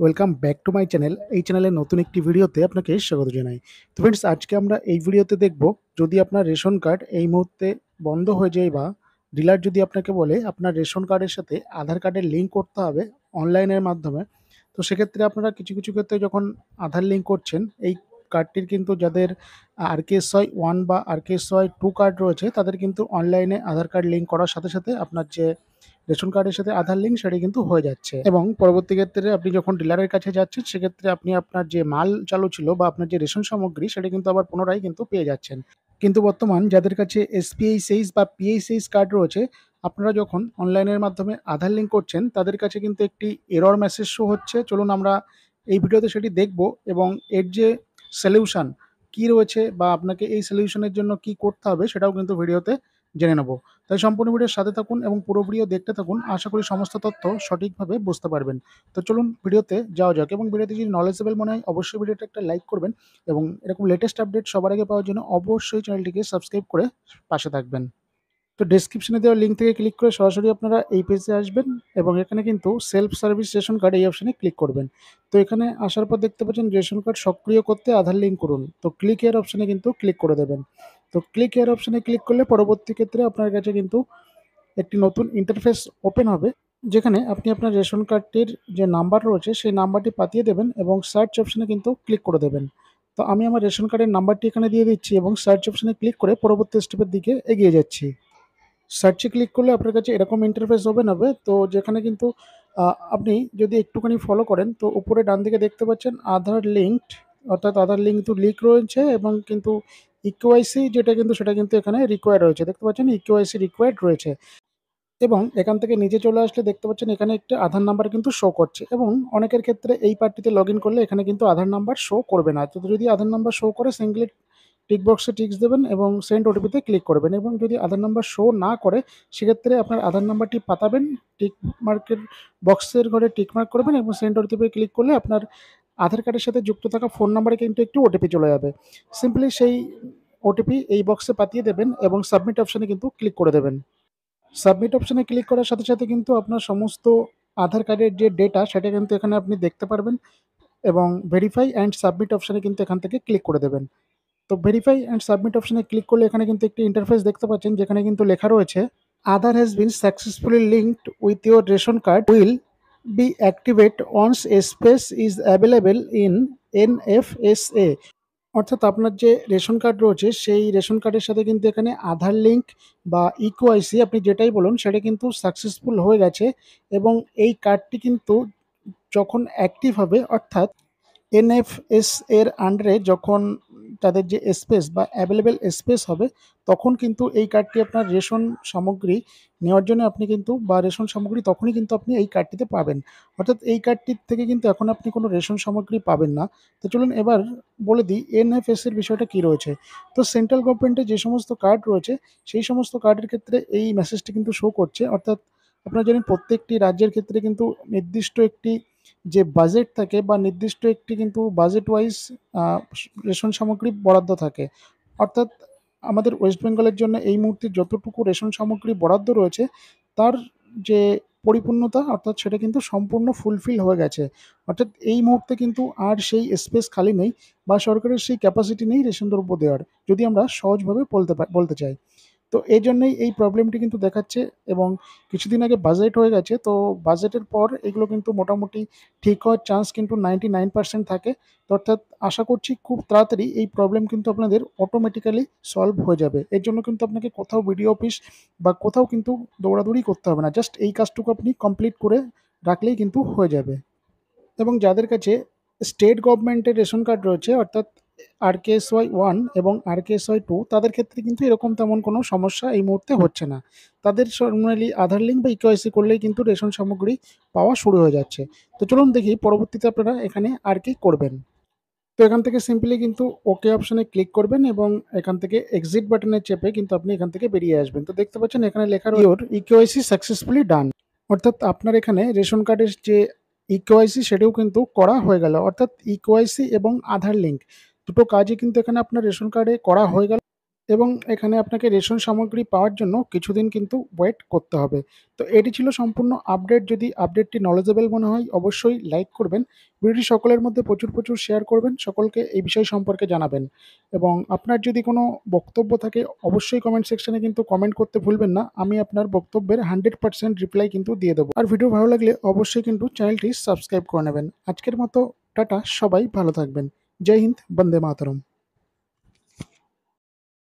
Welcome back to my channel. এই চ্যানেলের নতুন একটি ভিডিওতে আপনাকে স্বাগত জানাই। তো ফ্রেন্ডস, আজকে আমরা এই ভিডিওতে দেখব, যদি আপনার রেশন কার্ড এই মুহূর্তে বন্ধ হয়ে যায় বা ডিলার যদি আপনাকে বলে আপনার রেশন কার্ডের সাথে আধার কার্ডের লিঙ্ক করতে হবে অনলাইনের মাধ্যমে, তো সেক্ষেত্রে আপনারা কিছু কিছু ক্ষেত্রে যখন আধার লিঙ্ক করছেন, এই কার্ডটির কিন্তু যাদের আরকেএসওয়াই 1 বা আরকেএসওয়াই 2 কার্ড রয়েছে, তাদের কিন্তু অনলাইনে আধার কার্ড লিঙ্ক করার সাথে সাথে আপনার যে রেশন কার্ডের সাথে আধার লিঙ্ক সেটি কিন্তু হয়ে যাচ্ছে, এবং পরবর্তী ক্ষেত্রে আপনি যখন ডিলারের কাছে যাচ্ছেন, সেক্ষেত্রে আপনি আপনার যে মাল চালু ছিল বা আপনার যে রেশন সামগ্রী সেটা কিন্তু আবার পুনরায় কিন্তু পেয়ে যাচ্ছেন। কিন্তু বর্তমান যাদের কাছে এসপিএইচএইচ বা পিএইচএইচ কার্ড রয়েছে, আপনারা যখন অনলাইনের মাধ্যমে আধার লিঙ্ক করছেন, তাদের কাছে কিন্তু একটি এরর মেসেজ শো হচ্ছে। চলুন আমরা এই ভিডিওতে সেটি দেখব, এবং এর যে সলিউশন কি রয়েছে বা আপনাকে এই সলিউশনের জন্য কি করতে হবে সেটাও কিন্তু ভিডিওতে জেনে নেব। তাই সম্পূর্ণ ভিডিওর সাথে থাকুন এবং পুরো ভিডিও দেখতে থাকুন। আশা করি সমস্ত তথ্য সঠিকভাবে বুঝতে পারবেন। তো চলুন ভিডিওতে যাওয়া যাক, এবং ভিডিওটি যদি নলেজেবল মনে হয় অবশ্যই ভিডিওটা একটা লাইক করবেন, এবং এরকম লেটেস্ট আপডেট সবার আগে পাওয়ার জন্য অবশ্যই চ্যানেলটিকে সাবস্ক্রাইব করে পাশে থাকবেন। তো ডেসক্রিপশনে দেওয়া লিঙ্ক থেকে ক্লিক করে সরাসরি আপনারা এই পেজে আসবেন, এবং এখানে কিন্তু সেলফ সার্ভিস রেশন কার্ড এই অপশনে ক্লিক করবেন। তো এখানে আসার পর দেখতে পাচ্ছেন রেশন কার্ড সক্রিয় করতে আধার লিঙ্ক করুন। তো ক্লিক এর অপশনে কিন্তু ক্লিক করে দেবেন। তো ক্লিক এর অপশনে ক্লিক করলে পরবর্তী ক্ষেত্রে আপনার কাছে কিন্তু একটি নতুন ইন্টারফেস ওপেন হবে, যেখানে আপনি আপনার রেশন কার্ডটির যে নাম্বার রয়েছে সেই নাম্বারটি পাঠিয়ে দেবেন এবং সার্চ অপশনে কিন্তু ক্লিক করে দেবেন। তো আমি আমার রেশন কার্ডের নাম্বারটি এখানে দিয়ে দিচ্ছি এবং সার্চ অপশনে ক্লিক করে পরবর্তী স্টেপের দিকে এগিয়ে যাচ্ছি। সার্চে ক্লিক করলে আপনার কাছে এরকম ইন্টারফেস ওপেন হবে, তো যেখানে কিন্তু আপনি যদি একটুখানি ফলো করেন, তো উপরে ডান দিকে দেখতে পাচ্ছেন আধার লিঙ্কড, অর্থাৎ আধার লিঙ্ক কিন্তু লিক রয়েছে, এবং কিন্তু ইকেওয়াইসি যেটা কিন্তু সেটা কিন্তু এখানে রিকোয়ার্ড রয়েছে। দেখতে পাচ্ছেন ইকেওয়াইসি রিকোয়ার্ড রয়েছে, এবং এখান থেকে নিচে চলে আসলে দেখতে পাচ্ছেন এখানে একটা আধার নাম্বার কিন্তু শো করছে, এবং অনেকের ক্ষেত্রে এই পার্টিতে লগ ইন করলে এখানে কিন্তু আধার নাম্বার শো করবে না। তো যদি আধার নাম্বার শো করে, সিঙ্গলি টিক বক্সে টিকস দেবেন এবং সেন্ড ওটিপিতে ক্লিক করবেন, এবং যদি আধার নাম্বার শো না করে, সেক্ষেত্রে আপনার আধার নাম্বারটি পাতাবেন, টিক মার্কের বক্সের ঘরে টিক মার্ক করবেন এবং সেন্ড ওটিপি ক্লিক করলে আপনার আধার কার্ডের সাথে যুক্ত থাকা ফোন নাম্বারে কিন্তু একটি ওটিপি চলে যাবে। সিম্পলি সেই ওটিপি এই বক্সে পাঠিয়ে দেবেন এবং সাবমিট অপশনে কিন্তু ক্লিক করে দেবেন। সাবমিট অপশনে ক্লিক করার সাথে সাথে কিন্তু আপনার সমস্ত আধার কার্ডের যে ডেটা সেটা কিন্তু এখানে আপনি দেখতে পারবেন, এবং ভেরিফাই অ্যান্ড সাবমিট অপশনে কিন্তু এখান থেকে ক্লিক করে দেবেন। তো ভেরিফাই অ্যান্ড সাবমিট অপশনে ক্লিক করলে এখানে কিন্তু একটি ইন্টারফেস দেখতে পাচ্ছেন, যেখানে কিন্তু লেখা রয়েছে Aadhaar has been successfully linked with your ration card, will be activate once a space is available in NFSA. অর্থাৎ আপনার যে রেশন কার্ড রয়েছে সেই রেশন কার্ডের সাথে কিন্তু এখানে আধার লিঙ্ক বা ইকেওয়াইসি আপনি যেটাই বলুন সেটা কিন্তু সাকসেসফুল হয়ে গেছে, এবং এই কার্ডটি কিন্তু যখন অ্যাক্টিভ হবে, অর্থাৎ এনএফএস এর আন্ডারে যখন তাদের যে স্পেস বা অ্যাভেলেবেল স্পেস হবে, তখন কিন্তু এই কার্ডটি আপনার রেশন সামগ্রী নেওয়ার জন্য আপনি কিন্তু, বা রেশন সামগ্রী তখনই কিন্তু আপনি এই কার্ডটিতে পাবেন। অর্থাৎ এই কার্ডটির থেকে কিন্তু এখন আপনি কোনো রেশন সামগ্রী পাবেন না। তো চলুন এবার বলে দিই এনএফএস এর বিষয়টা কী রয়েছে। তো সেন্ট্রাল গভর্নমেন্টের যে সমস্ত কার্ড রয়েছে, সেই সমস্ত কার্ডের ক্ষেত্রে এই মেসেজটি কিন্তু শো করছে। অর্থাৎ আপনারা জানেন প্রত্যেকটি রাজ্যের ক্ষেত্রে কিন্তু নির্দিষ্ট একটি যে বাজেট থাকে, বা নির্দিষ্ট একটি কিন্তু বাজেট ওয়াইজ রেশন সামগ্রী বরাদ্দ থাকে। অর্থাৎ আমাদের ওয়েস্ট বেঙ্গলের জন্য এই মুহূর্তে যতটুকু রেশন সামগ্রী বরাদ্দ রয়েছে, তার যে পরিপূর্ণতা অর্থাৎ সেটা কিন্তু সম্পূর্ণ ফুলফিল হয়ে গেছে। অর্থাৎ এই মুহূর্তে কিন্তু আর সেই স্পেস খালি নেই, বা সরকারের সেই ক্যাপাসিটি নেই রেশন দ্রব্য দেওয়ার, যদি আমরা সহজভাবে বলতে চাই। তো এইজন্যই এই প্রবলেমটি কিন্তু দেখাচ্ছে, এবং কিছুদিন আগে বাজেট হয়ে গেছে। তো বাজেটের পর এগুলো কিন্তু মোটামুটি ঠিক হওয়ার চান্স কিন্তু 99% থাকে। তো অর্থাৎ আশা করছি খুব তাড়াতাড়ি এই প্রবলেম কিন্তু আপনাদের অটোমেটিক্যালি সলভ হয়ে যাবে। এর জন্য কিন্তু আপনাকে কোথাও বিডিও অফিস বা কোথাও কিন্তু দৌড়াদৌড়ি করতে হবে না। জাস্ট এই কাজটুকু আপনি কমপ্লিট করে রাখলেই কিন্তু হয়ে যাবে। এবং যাদের কাছে স্টেট গভর্নমেন্টের রেশন কার্ড রয়েছে, অর্থাৎ আরকেএসওয়াই 1 এবং আরকেএসওয়াই 2, তাদের ক্ষেত্রে কিন্তু এরকম তেমন কোনো সমস্যা এই মুহূর্তে হচ্ছে না। তাদের নর্মালি আধার লিঙ্ক বা ইকেওয়াইসি করলেই কিন্তু রেশন সামগ্রী পাওয়া শুরু হয়ে যাচ্ছে। তো চলুন দেখি পরবর্তীতে আপনারা এখানে আর কি করবেন। তো এখান থেকে সিম্পলি কিন্তু ওকে অপশনে ক্লিক করবেন, এবং এখান থেকে এক্সিট বাটনে চেপে কিন্তু আপনি এখান থেকে বেরিয়ে আসবেন। তো দেখতে পাচ্ছেন এখানে লেখা রয়েছে ইওর ইকেওয়াইসি সাকসেসফুলি ডান। অর্থাৎ আপনার এখানে রেশন কার্ডের যে ইকেওয়াইসি সেটিও কিন্তু করা হয়ে গেল। অর্থাৎ ইকেওয়াইসি এবং আধার লিঙ্ক দুটো কাজই কিন্তু এখানে আপনার রেশন কার্ডে করা হয়ে গেল, এবং এখানে আপনাকে রেশন সামগ্রী পাওয়ার জন্য কিছুদিন কিন্তু ওয়েট করতে হবে। তো এটি ছিল সম্পূর্ণ আপডেট। যদি আপডেটটি নলেজেবল মনে হয় অবশ্যই লাইক করবেন। ভিডিওটি সকলের মধ্যে প্রচুর শেয়ার করবেন। সকলকে এই বিষয় সম্পর্কে জানাবেন এবং আপনার যদি কোনো বক্তব্য থাকে অবশ্যই কমেন্ট সেকশনে কিন্তু কমেন্ট করতে ভুলবেন না। আমি আপনার বক্তব্যের 100% রিপ্লাই কিন্তু দিয়ে দেবো। আর ভিডিও ভালো লাগলে অবশ্যই কিন্তু চ্যানেলটি সাবস্ক্রাইব করে নেবেন। আজকের মতো টাটা, সবাই ভালো থাকবেন। জয় হিন্দ, বন্দে মাতরম।